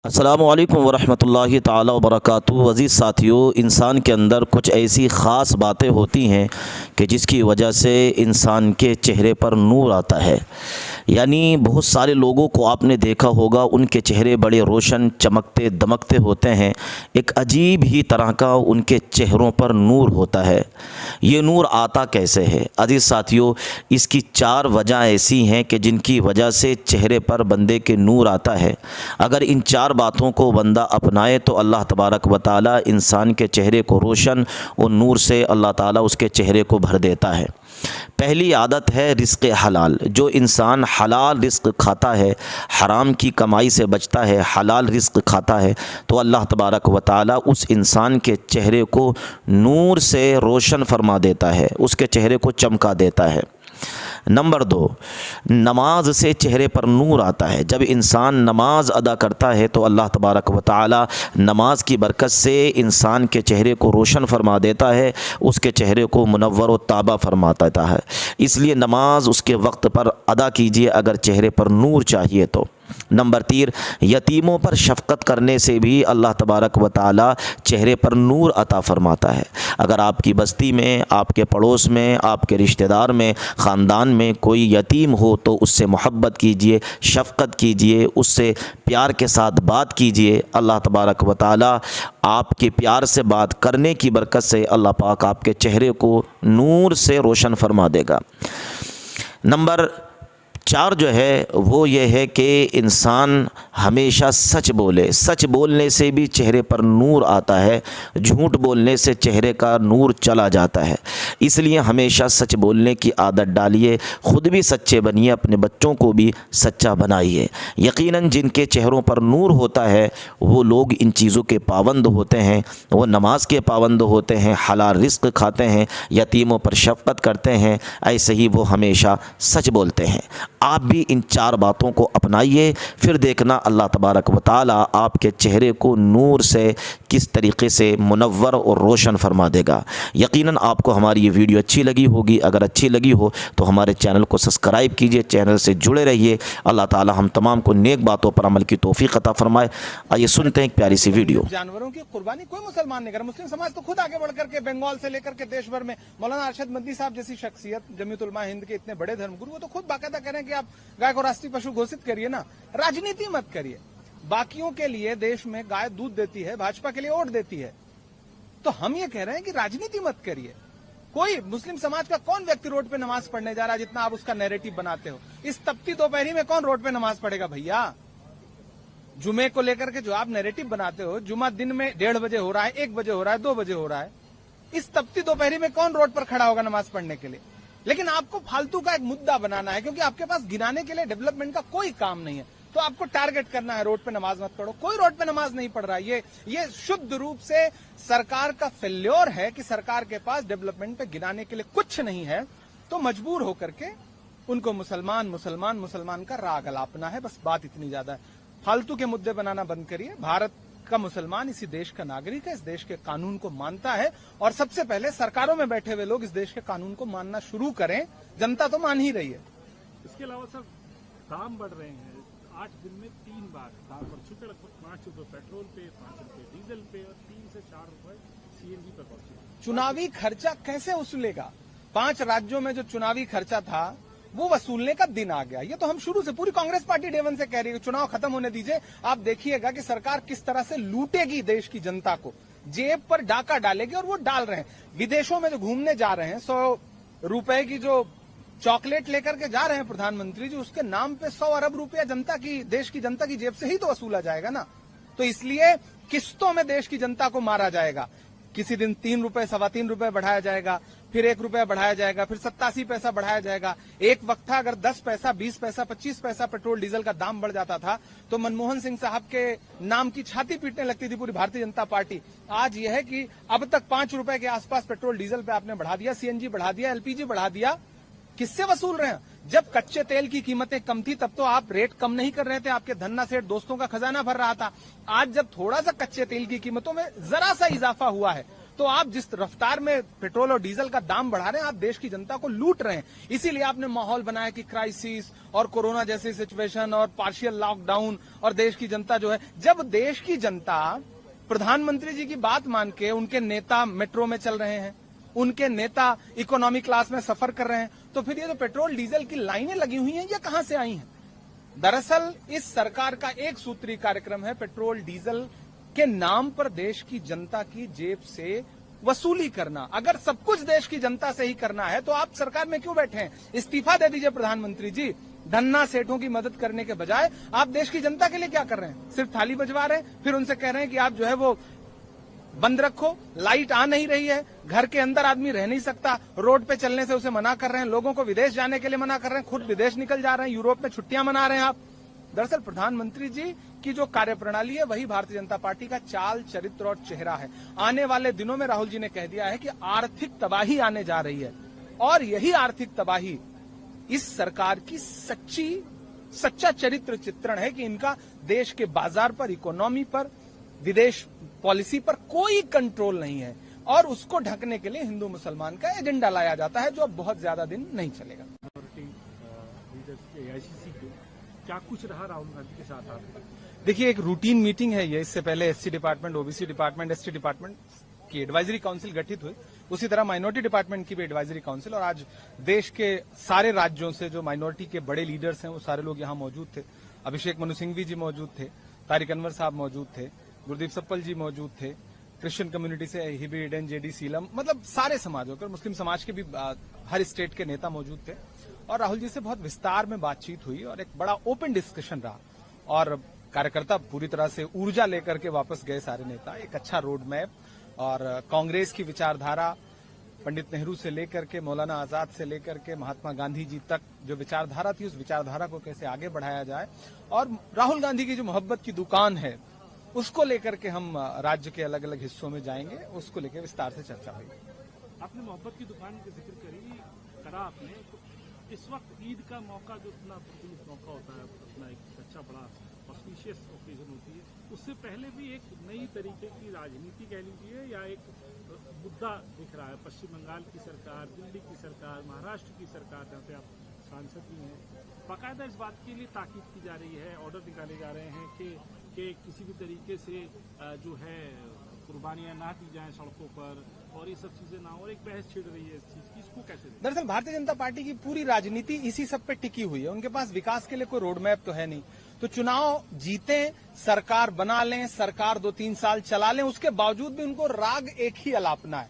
अस्सलामुअलैकुम वरहमतुल्लाहि ताला वबरकातुहू। अज़ीज़ साथियों, इंसान के अंदर कुछ ऐसी ख़ास बातें होती हैं कि जिसकी वजह से इंसान के चेहरे पर नूर आता है। यानी बहुत सारे लोगों को आपने देखा होगा, उनके चेहरे बड़े रोशन चमकते दमकते होते हैं। एक अजीब ही तरह का उनके चेहरों पर नूर होता है। ये नूर आता कैसे है? अज़ीज़ साथियों, इसकी 4 वजह ऐसी हैं कि जिनकी वजह से चेहरे पर बंदे के नूर आता है। अगर इन 4 बातों को बंदा अपनाए तो अल्लाह तबारक व ताला इंसान के चेहरे को रोशन और नूर से अल्लाह ताला उसके चेहरे को भर देता है। पहली आदत है रिज़्क़ हलाल। जो इंसान हलाल रिज़्क़ खाता है, हराम की कमाई से बचता है, हलाल रिज़्क़ खाता है, तो अल्लाह तबारक व ताला उस इंसान के चेहरे को नूर से रोशन फरमा देता है, उसके चेहरे को चमका देता है। नंबर 2, नमाज से चेहरे पर नूर आता है। जब इंसान नमाज अदा करता है तो अल्लाह तबारक व ताला नमाज की बरकत से इंसान के चेहरे को रोशन फरमा देता है, उसके चेहरे को मुनव्वर व ताबा फरमा देता है। इसलिए नमाज उसके वक्त पर अदा कीजिए अगर चेहरे पर नूर चाहिए तो। नंबर 3, यतीमों पर शफ़क़त करने से भी अल्लाह तबारक व ताला चेहरे पर नूर अता फ़रमाता है। अगर आपकी बस्ती में, आपके पड़ोस में, आपके रिश्तेदार में, ख़ानदान में कोई यतीम हो तो उससे मोहब्बत कीजिए, शफ़क़त कीजिए, उससे प्यार के साथ बात कीजिए। अल्लाह तबारक व ताला आपके प्यार से बात करने की बरकत से अल्लाह पाक आपके चेहरे को नूर से रोशन फरमा देगा। नंबर 4 जो है वो ये है कि इंसान हमेशा सच बोले। सच बोलने से भी चेहरे पर नूर आता है, झूठ बोलने से चेहरे का नूर चला जाता है। इसलिए हमेशा सच बोलने की आदत डालिए, ख़ुद भी सच्चे बनिए, अपने बच्चों को भी सच्चा बनाइए। यकीनन जिनके चेहरों पर नूर होता है वो लोग इन चीज़ों के पाबंद होते हैं, वो नमाज के पाबंद होते हैं, हलाल रिज़्क़ खाते हैं, यतीमों पर शफ़क़त करते हैं, ऐसे ही वो हमेशा सच बोलते हैं। आप भी इन 4 बातों को अपनाइए, फिर देखना अल्लाह तबारक व ताला आपके चेहरे को नूर से किस तरीक़े से मुनव्वर और रोशन फरमा देगा। यकीनन आपको हमारी ये वीडियो अच्छी लगी होगी। अगर अच्छी लगी हो तो हमारे चैनल को सब्सक्राइब कीजिए, चैनल से जुड़े रहिए। अल्लाह ताला हम तमाम को नेक बातों पर अमल की तौफीक अता फरमाए। आइए सुनते हैं एक प्यारी सी वीडियो। जानवरों की कुर्बानी कोई मुसलमान नहीं कर, मुस्लिम समाज तो खुद आगे बढ़ करके बंगाल से लेकर के देश भर में मौलाना अरशद मदनी साहब जैसी शख्सियत, जमीयत उलमा हिंद के इतने बड़े धर्मगुरु, वो तो खुद बाकायदा कह रहे हैं कि आप गाय को राष्ट्रीय पशु घोषित करिए ना, राजनीति मत करिए। बाकियों के लिए देश में गाय दूध देती है, भाजपा के लिए वोट देती है, तो हम ये कह रहे हैं कि राजनीति मत करिए। कोई मुस्लिम समाज का कौन व्यक्ति रोड पे नमाज पढ़ने जा रहा है जितना आप उसका नैरेटिव बनाते हो? इस तपती दोपहरी में कौन रोड पे नमाज पढ़ेगा भैया? जुमे को लेकर के जो आप नैरेटिव बनाते हो, जुमा दिन में 1:30 बजे हो रहा है, 1 बजे हो रहा है, 2 बजे हो रहा है, इस तपती दोपहरी में कौन रोड पर खड़ा होगा नमाज पढ़ने के लिए? लेकिन आपको फालतू का एक मुद्दा बनाना है, क्योंकि आपके पास गिनाने के लिए डेवलपमेंट का कोई काम नहीं है, तो आपको टारगेट करना है रोड पे नमाज मत पढ़ो। कोई रोड पे नमाज नहीं पढ़ रहा है। ये शुद्ध रूप से सरकार का फेल्योर है कि सरकार के पास डेवलपमेंट पे गिनाने के लिए कुछ नहीं है, तो मजबूर होकर के उनको मुसलमान मुसलमान मुसलमान का राग अलापना है। बस बात इतनी ज्यादा है। फालतू के मुद्दे बनाना बंद करिए। भारत का मुसलमान इसी देश का नागरिक है, इस देश के कानून को मानता है, और सबसे पहले सरकारों में बैठे हुए लोग इस देश के कानून को मानना शुरू करें। जनता तो मान ही रही है। इसके अलावा सर दाम बढ़ रहे हैं। 8 दिन में 3 बार दाम बढ़ चुके, लगभग 5 रुपए पेट्रोल पे, 5 रुपए डीजल पे और 3 से 4 रुपए सीएनजी पर पहुंचे। चुनावी खर्चा कैसे वसूलेगा? 5 राज्यों में जो चुनावी खर्चा था वो वसूलने का दिन आ गया। ये तो हम शुरू से, पूरी कांग्रेस पार्टी डे 1 से कह रही है, चुनाव खत्म होने दीजिए, आप देखिएगा कि सरकार किस तरह से लूटेगी देश की जनता को, जेब पर डाका डालेगी, और वो डाल रहे हैं। विदेशों में जो घूमने जा रहे हैं, 100 रुपए की जो चॉकलेट लेकर के जा रहे हैं प्रधानमंत्री जी, उसके नाम पे 100 अरब रुपया जनता की, देश की जनता की जेब से ही तो वसूला जाएगा ना। तो इसलिए किस्तों में देश की जनता को मारा जाएगा। किसी दिन 3 रुपए, 3.25 रुपए बढ़ाया जाएगा, फिर 1 रुपया बढ़ाया जाएगा, फिर 87 पैसा बढ़ाया जाएगा। एक वक्त था अगर 10 पैसा, 20 पैसा, 25 पैसा पेट्रोल डीजल का दाम बढ़ जाता था तो मनमोहन सिंह साहब के नाम की छाती पीटने लगती थी पूरी भारतीय जनता पार्टी। आज यह है कि अब तक 5 रुपए के आसपास पेट्रोल डीजल पे आपने बढ़ा दिया, सीएनजी बढ़ा दिया, एलपीजी बढ़ा दिया। किससे वसूल रहे हैं? जब कच्चे तेल की कीमतें कम थी तब तो आप रेट कम नहीं कर रहे थे, आपके धन्ना सेठ दोस्तों का खजाना भर रहा था। आज जब थोड़ा सा कच्चे तेल की कीमतों में जरा सा इजाफा हुआ है तो आप जिस रफ्तार में पेट्रोल और डीजल का दाम बढ़ा रहे हैं, आप देश की जनता को लूट रहे हैं। इसीलिए आपने माहौल बनाया कि क्राइसिस और कोरोना जैसी सिचुएशन और पार्शियल लॉकडाउन, और देश की जनता जो है, जब देश की जनता प्रधानमंत्री जी की बात मान के, उनके नेता मेट्रो में चल रहे हैं, उनके नेता इकोनॉमी क्लास में सफर कर रहे हैं, तो फिर ये जो पेट्रोल डीजल की लाइनें लगी हुई हैं, ये कहां से आई हैं? दरअसल इस सरकार का एक सूत्री कार्यक्रम है पेट्रोल डीजल के नाम पर देश की जनता की जेब से वसूली करना। अगर सब कुछ देश की जनता से ही करना है तो आप सरकार में क्यों बैठे हैं? इस्तीफा दे दीजिए प्रधानमंत्री जी। धन्ना सेठों की मदद करने के बजाय आप देश की जनता के लिए क्या कर रहे हैं? सिर्फ थाली बजवा रहे हैं, फिर उनसे कह रहे हैं कि आप जो है वो बंद रखो, लाइट आ नहीं रही है, घर के अंदर आदमी रह नहीं सकता, रोड पे चलने से उसे मना कर रहे हैं, लोगों को विदेश जाने के लिए मना कर रहे हैं, खुद विदेश निकल जा रहे हैं, यूरोप में छुट्टियां मना रहे हैं आप। दरअसल प्रधानमंत्री जी की जो कार्यप्रणाली है वही भारतीय जनता पार्टी का चाल, चरित्र और चेहरा है। आने वाले दिनों में राहुल जी ने कह दिया है कि आर्थिक तबाही आने जा रही है, और यही आर्थिक तबाही इस सरकार की सच्चा चरित्र चित्रण है कि इनका देश के बाजार पर, इकोनॉमी पर, विदेश पॉलिसी पर कोई कंट्रोल नहीं है, और उसको ढकने के लिए हिंदू मुसलमान का एजेंडा लाया जाता है जो अब बहुत ज्यादा दिन नहीं चलेगा। AICC को क्या कुछ रहा राहुल गांधी के साथ आपका? देखिए, एक रूटीन मीटिंग है ये। इससे पहले SC department, OBC department, ST department की एडवाइजरी काउंसिल गठित हुई, उसी तरह माइनॉरिटी डिपार्टमेंट की भी एडवाइजरी काउंसिल, और आज देश के सारे राज्यों से जो माइनॉरिटी के बड़े लीडर्स हैं वो सारे लोग यहाँ मौजूद थे। अभिषेक मनु सिंघवी जी मौजूद थे, तारिक अनवर साहब मौजूद थे, गुरदीप सप्पल जी मौजूद थे, क्रिश्चियन कम्युनिटी से हिबी ईडन, जेडी सीलम, मतलब सारे समाजों के, मुस्लिम समाज के भी हर स्टेट के नेता मौजूद थे, और राहुल जी से बहुत विस्तार में बातचीत हुई और एक बड़ा ओपन डिस्कशन रहा, और कार्यकर्ता पूरी तरह से ऊर्जा लेकर के वापस गए सारे नेता। एक अच्छा रोड मैप, और कांग्रेस की विचारधारा पंडित नेहरू से लेकर के मौलाना आजाद से लेकर के महात्मा गांधी जी तक जो विचारधारा थी, उस विचारधारा को कैसे आगे बढ़ाया जाए, और राहुल गांधी की जो मोहब्बत की दुकान है उसको लेकर के हम राज्य के अलग अलग हिस्सों में जाएंगे, उसको लेकर विस्तार से चर्चा हुई। आपने मोहब्बत की दुकान का जिक्र करा आपने, तो इस वक्त ईद का मौका जो इतना प्रचलित मौका होता है, अपना एक अच्छा बड़ा ऑस्पिशियस ओकेजन होती है, उससे पहले भी एक नई तरीके की राजनीति कह लीजिए या एक मुद्दा दिख रहा है। पश्चिम बंगाल की सरकार, दिल्ली की सरकार, महाराष्ट्र की सरकार, जहाँ पे आप सांसद भी हैं, बाकायदा इस बात के लिए ताकीद की जा रही है, ऑर्डर निकाले जा रहे हैं कि किसी भी तरीके से जो है कुर्बानियां ना दी जाएं सड़कों पर, और ये सब चीजें ना हो, और एक बहस छिड़ रही है इस चीज की, इसको कैसे देखें? दरअसल भारतीय जनता पार्टी की पूरी राजनीति इसी सब पे टिकी हुई है। उनके पास विकास के लिए कोई रोड मैप तो है नहीं, तो चुनाव जीतें, सरकार बना लें, सरकार 2-3 साल चला लें, उसके बावजूद भी उनको राग एक ही अलापना है,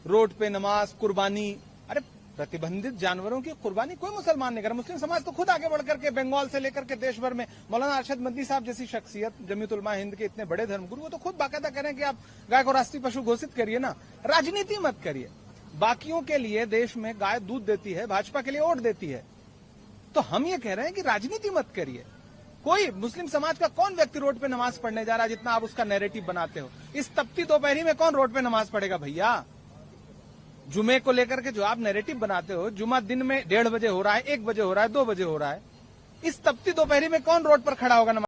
रोड पे नमाज, कुर्बानी। अरे प्रतिबंधित जानवरों की कुर्बानी कोई मुसलमान नहीं कर रहा। मुस्लिम समाज तो खुद आगे बढ़ करके बंगाल से लेकर के देश भर में, मौलाना अरशद मदनी साहब जैसी शख्सियत, जमीयतुल उलमा हिंद के इतने बड़े धर्मगुरु, वो तो खुद बाकायदा करें कि आप गाय को राष्ट्रीय पशु घोषित करिए ना, राजनीति मत करिए। बाकियों के लिए देश में गाय दूध देती है, भाजपा के लिए वोट देती है, तो हम ये कह रहे हैं कि राजनीति मत करिए। कोई मुस्लिम समाज का कौन व्यक्ति रोड पे नमाज पढ़ने जा रहा है, जितना आप उसका नैरेटिव बनाते हो? इस तपती दोपहरी में कौन रोड पे नमाज पढ़ेगा भैया? जुमे को लेकर के जो आप नैरेटिव बनाते हो, जुमा दिन में 1:30 बजे हो रहा है, 1 बजे हो रहा है, 2 बजे हो रहा है, इस तपती दोपहरी में कौन रोड पर खड़ा होगा नमाज